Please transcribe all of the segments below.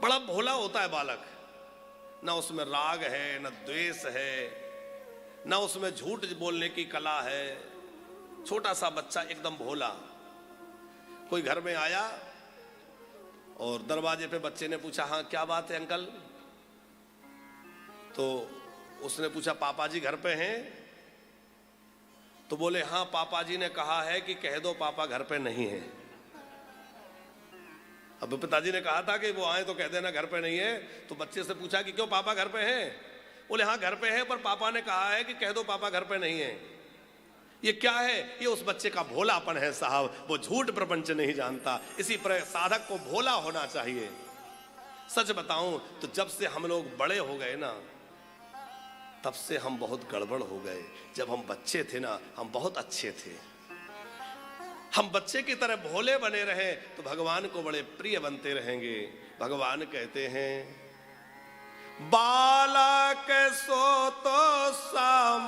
बड़ा भोला होता है बालक, ना उसमें राग है, ना द्वेष है, ना उसमें झूठ बोलने की कला है। छोटा सा बच्चा एकदम भोला। कोई घर में आया और दरवाजे पे बच्चे ने पूछा, हाँ क्या बात है अंकल? तो उसने पूछा, पापा जी घर पे हैं? तो बोले, हाँ पापा जी ने कहा है कि कह दो पापा घर पे नहीं है। अब पिताजी ने कहा था कि वो आए तो कह देना घर पे नहीं है। तो बच्चे से पूछा कि क्यों पापा घर पे हैं? बोले हाँ घर पे है, पर पापा ने कहा है कि कह दो पापा घर पे नहीं है। ये क्या है? ये उस बच्चे का भोलापन है साहब, वो झूठ प्रपंच नहीं जानता। इसी पर साधक को भोला होना चाहिए। सच बताऊं तो जब से हम लोग बड़े हो गए ना, तब से हम बहुत गड़बड़ हो गए। जब हम बच्चे थे ना, हम बहुत अच्छे थे। हम बच्चे की तरह भोले बने रहे तो भगवान को बड़े प्रिय बनते रहेंगे। भगवान कहते हैं, बालक सो तो साम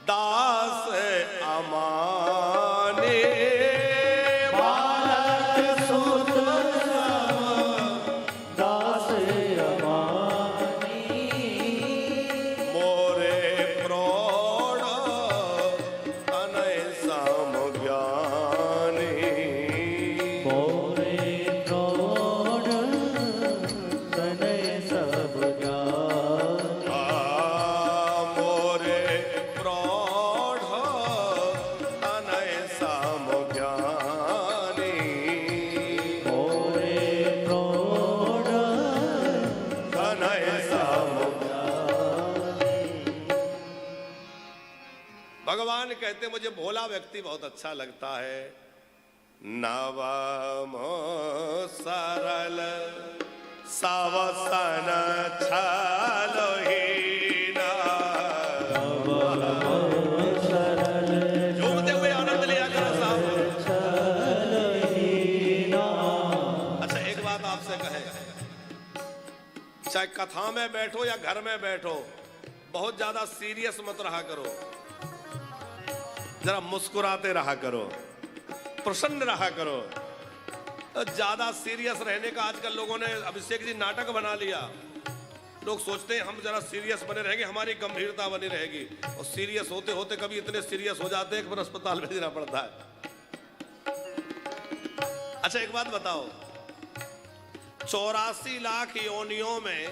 दास अमाने। बालक सो तो साम दास अमाने। मोरे प्रौढ़ तनय सम ज्ञानी। मोरे प्रौढ़ तनय सब ज्ञानी। मोरे प्रौढ़ तनय सम ज्ञानी। मोरे प्रौढ़ तनय सम। भगवान कहते मुझे भोला व्यक्ति बहुत अच्छा लगता है। नवम सरल सवसन छलहीना। सरल झूमते हुए आनंद लिया करो साहब। छलहीना। अच्छा एक बात आपसे कहे, चाहे कथा में बैठो या घर में बैठो, बहुत ज्यादा सीरियस मत रहा करो। जरा मुस्कुराते रहा करो, प्रसन्न रहा करो। ज्यादा सीरियस रहने का आजकल लोगों ने, अभिषेक जी, नाटक बना लिया। लोग सोचते हैं हम जरा सीरियस बने रहेंगे, हमारी गंभीरता बनी रहेगी, और सीरियस होते होते कभी इतने सीरियस हो जाते हैं कि फिर अस्पताल भेजना पड़ता है। अच्छा एक बात बताओ, 84 लाख योनियों में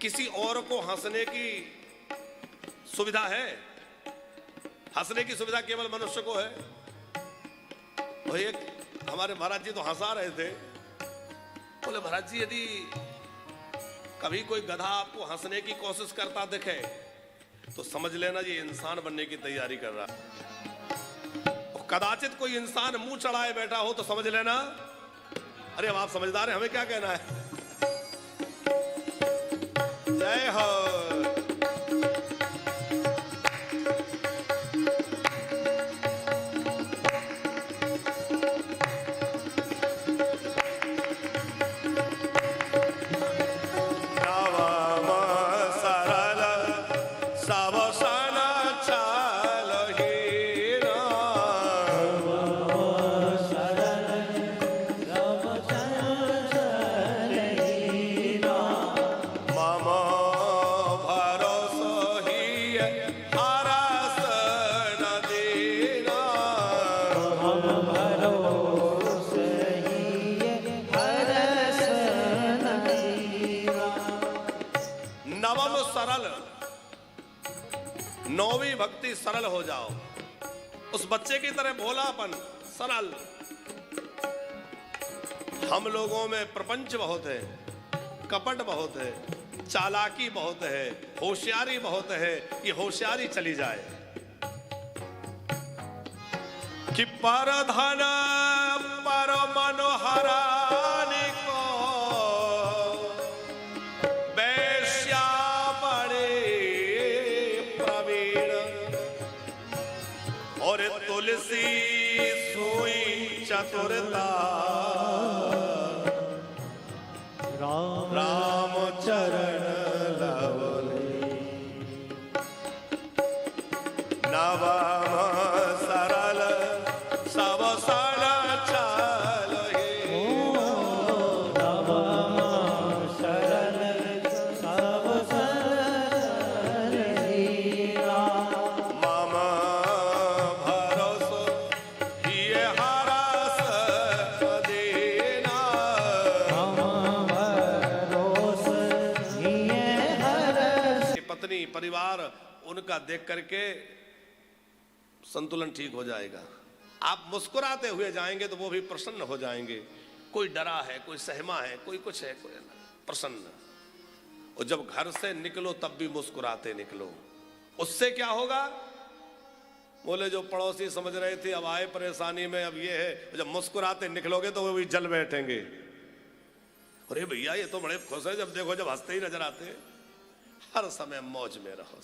किसी और को हंसने की सुविधा है? हंसने की सुविधा केवल मनुष्य को है। वही एक हमारे महाराज जी तो हंसा रहे थे। बोले महाराज जी, यदि कभी कोई गधा आपको हंसने की कोशिश करता दिखे तो समझ लेना ये इंसान बनने की तैयारी कर रहा है। और कदाचित कोई इंसान मुंह चढ़ाए बैठा हो तो समझ लेना, अरे अब आप समझदार हैं, हमें क्या कहना है। जय हो। नौवीं भक्ति सरल हो जाओ, उस बच्चे की तरह भोलापन, सरल। हम लोगों में प्रपंच बहुत है, कपट बहुत है, चालाकी बहुत है, होशियारी बहुत है। ये होशियारी चली जाए कि पर धन पर मनोहरानी को वैश्या बड़े प्रवीण। और तुलसी सोई चतुरता राम चरण लवली। नवम सरल सब सन छलहीना। परिवार उनका देख करके संतुलन ठीक हो जाएगा। आप मुस्कुराते हुए जाएंगे तो वो भी प्रसन्न हो जाएंगे। कोई डरा है, कोई सहमा है, कोई कुछ है, कोई प्रसन्न। और जब घर से निकलो तब भी मुस्कुराते निकलो। उससे क्या होगा? बोले जो पड़ोसी समझ रहे थे अब आए परेशानी में, अब ये है, जब मुस्कुराते निकलोगे तो वो भी जल बैठेंगे। अरे भैया ये तो बड़े खुश है, जब देखो जब हंसते ही नजर आते हैं। हर समय मौज में रहो।